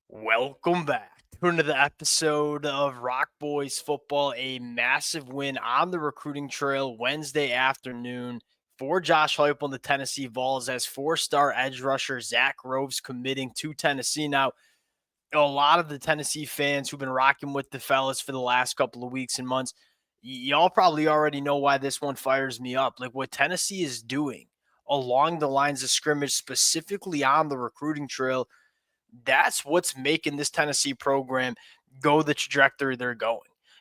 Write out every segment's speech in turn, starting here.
Welcome back to another episode of Rock Boys Football. A massive win on the recruiting trail Wednesday afternoon for Josh Heupel and the Tennessee Vols as four-star edge rusher Zack committing to Tennessee. Now, a lot of the Tennessee fans who've been rocking with the fellas for the last couple of weeks and months, y'all probably already know why this one fires me up. Like what Tennessee is doing along the lines of scrimmage, specifically on the recruiting trail, that's what's making this Tennessee program go the trajectory they're going.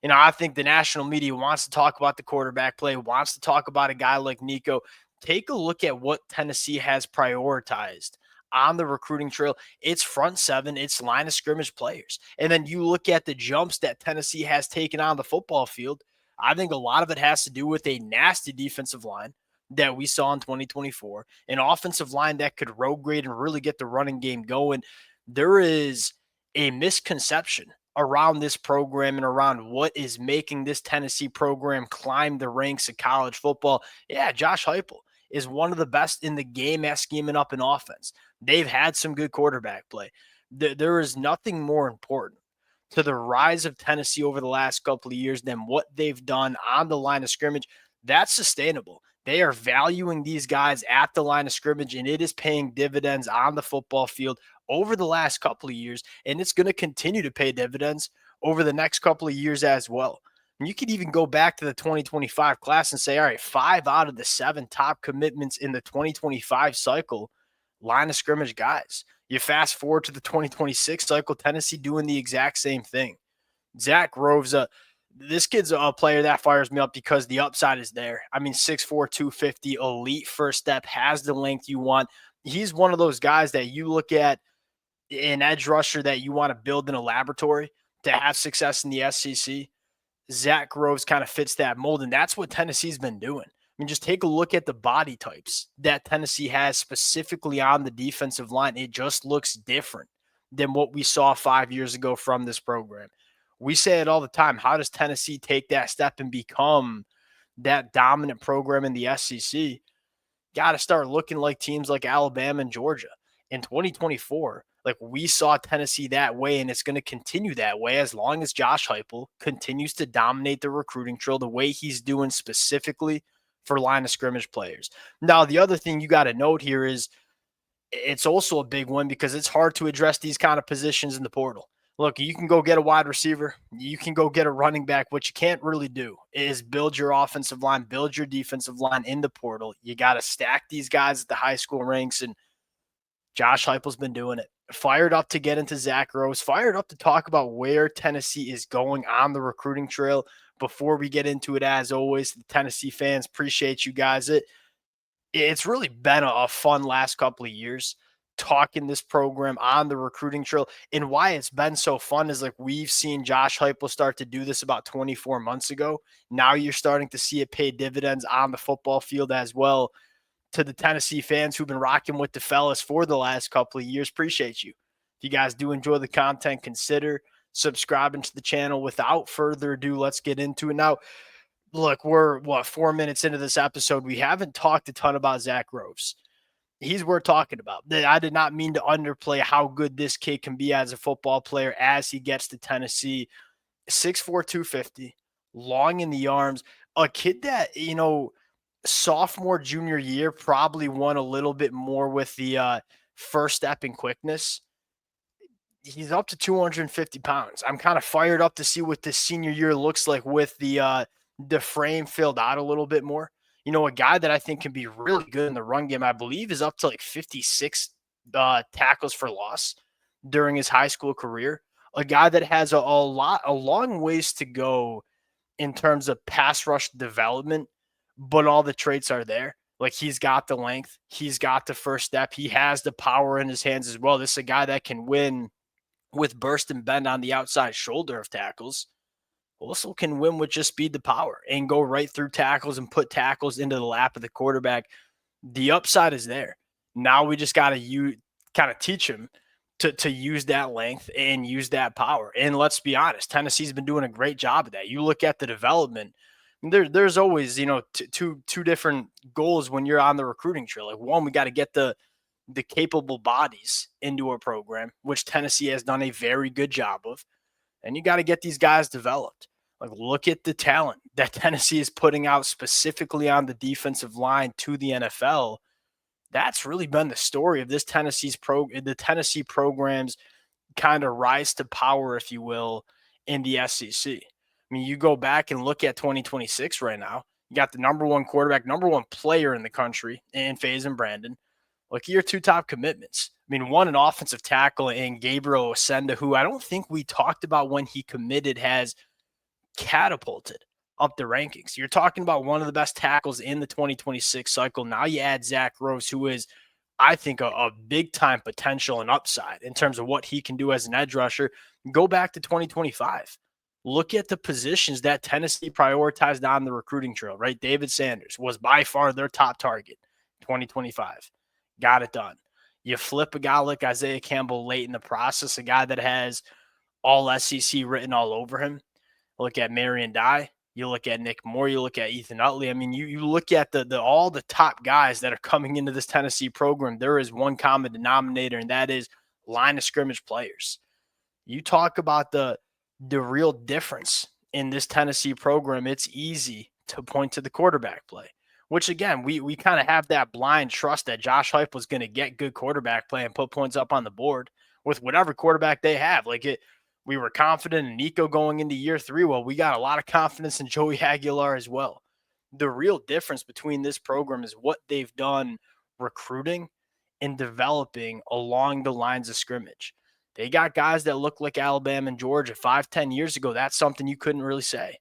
I think the national media wants to talk about the quarterback play, wants to talk about a guy like Nico. Take a look at what Tennessee has prioritized on the recruiting trail. It's front seven, it's line of scrimmage players. And then you look at the jumps that Tennessee has taken on the football field. I think a lot of it has to do with a nasty defensive line that we saw in 2024, an offensive line that could road grade and really get the running game going. There is a misconception around this program and around what is making this Tennessee program climb the ranks of college football. Yeah, Josh Heupel is one of the best in the game at scheming up an offense. They've had some good quarterback play. There is nothing more important to the rise of Tennessee over the last couple of years than what they've done on the line of scrimmage. That's sustainable. They are valuing these guys at the line of scrimmage, and it is paying dividends on the football field over the last couple of years, and it's going to continue to pay dividends over the next couple of years as well. And you could even go back to the 2025 class and say, all right, 5 out of the 7 top commitments in the 2025 cycle, line of scrimmage guys. You fast forward to the 2026 cycle, Tennessee doing the exact same thing. Zack, this kid's a player that fires me up because the upside is there. I mean, 6'4", 250, elite first step, has the length you want. He's one of those guys that you look at, an edge rusher that you want to build in a laboratory to have success in the SEC. Zack kind of fits that mold, and that's what Tennessee's been doing. I mean, just take a look at the body types that Tennessee has specifically on the defensive line. It just looks different than what we saw 5 years ago from this program. We say it all the time. How does Tennessee take that step and become that dominant program in the SEC? Got to start looking like teams like Alabama and Georgia. In 2024, like we saw Tennessee that way, and it's going to continue that way as long as Josh Heupel continues to dominate the recruiting trail the way he's doing specifically for line of scrimmage players. Now, the other thing you got to note here is it's also a big one because it's hard to address these kind of positions in the portal. Look, you can go get a wide receiver, you can go get a running back. What you can't really do is build your offensive line, build your defensive line in the portal. You got to stack these guys at the high school ranks, and Josh Heupel's been doing it. Fired up to get into Zack, fired up to talk about where Tennessee is going on the recruiting trail. Before we get into it, as always, the Tennessee fans, appreciate you guys. It's really been a fun last couple of years talking this program on the recruiting trail. And why it's been so fun is like we've seen Josh Heupel start to do this about 24 months ago. Now you're starting to see it pay dividends on the football field as well. To the Tennessee fans who've been rocking with the fellas for the last couple of years, appreciate you. If you guys do enjoy the content, consider subscribing to the channel. Without further ado, let's get into it. Now, look, we're 4 minutes into this episode. We haven't talked a ton about Zack. He's worth talking about. I did not mean to underplay how good this kid can be as a football player as he gets to Tennessee. 6'4", 250, long in the arms. A kid that, sophomore, junior year probably won a little bit more with the first step and quickness. He's up to 250 pounds. I'm kind of fired up to see what this senior year looks like with the frame filled out a little bit more. A guy that I think can be really good in the run game, I believe, is up to like 56 tackles for loss during his high school career. A guy that has a long ways to go in terms of pass rush development, but all the traits are there. Like he's got the length, he's got the first step, he has the power in his hands as well. This is a guy that can win with burst and bend on the outside shoulder of tackles. Also can win with just speed to power and go right through tackles and put tackles into the lap of the quarterback. The upside is there. Now we just got to kind of teach him to use that length and use that power. And let's be honest, Tennessee's been doing a great job of that. You look at the development, there's always, two different goals when you're on the recruiting trail. Like one, we got to get the the capable bodies into a program, which Tennessee has done a very good job of. And you got to get these guys developed. Like, look at the talent that Tennessee is putting out specifically on the defensive line to the NFL. That's really been the story of the Tennessee program's kind of rise to power, if you will, in the SEC. I mean, you go back and look at 2026 right now. You got the number one quarterback, number one player in the country in Faze and Brandon. Look at your two top commitments. I mean, one, an offensive tackle in Gabriel Osenda, who I don't think we talked about when he committed, has catapulted up the rankings. You're talking about one of the best tackles in the 2026 cycle. Now you add Zack, who is, I think, a big time potential and upside in terms of what he can do as an edge rusher. Go back to 2025. Look at the positions that Tennessee prioritized on the recruiting trail, right? David Sanders was by far their top target, 2025. Got it done. You flip a guy like Isaiah Campbell late in the process, a guy that has all SEC written all over him. Look at Marion Dye. You look at Nick Moore. You look at Ethan Utley. I mean, you look at all the top guys that are coming into this Tennessee program. There is one common denominator, and that is line of scrimmage players. You talk about the real difference in this Tennessee program. It's easy to point to the quarterback play, which again, we kind of have that blind trust that Josh Heupel was going to get good quarterback play and put points up on the board with whatever quarterback they have. We were confident in Nico going into year 3. Well, we got a lot of confidence in Joey Aguilar as well. The real difference between this program is what they've done recruiting and developing along the lines of scrimmage. They got guys that look like Alabama and Georgia 5-10 years ago. That's something you couldn't really say.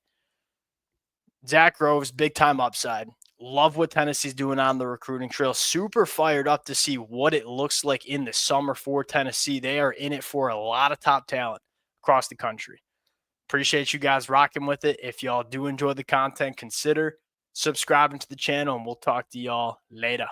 Zack Groves, big time upside. Love what Tennessee's doing on the recruiting trail. Super fired up to see what it looks like in the summer for Tennessee. They are in it for a lot of top talent across the country. Appreciate you guys rocking with it. If y'all do enjoy the content, consider subscribing to the channel, and we'll talk to y'all later.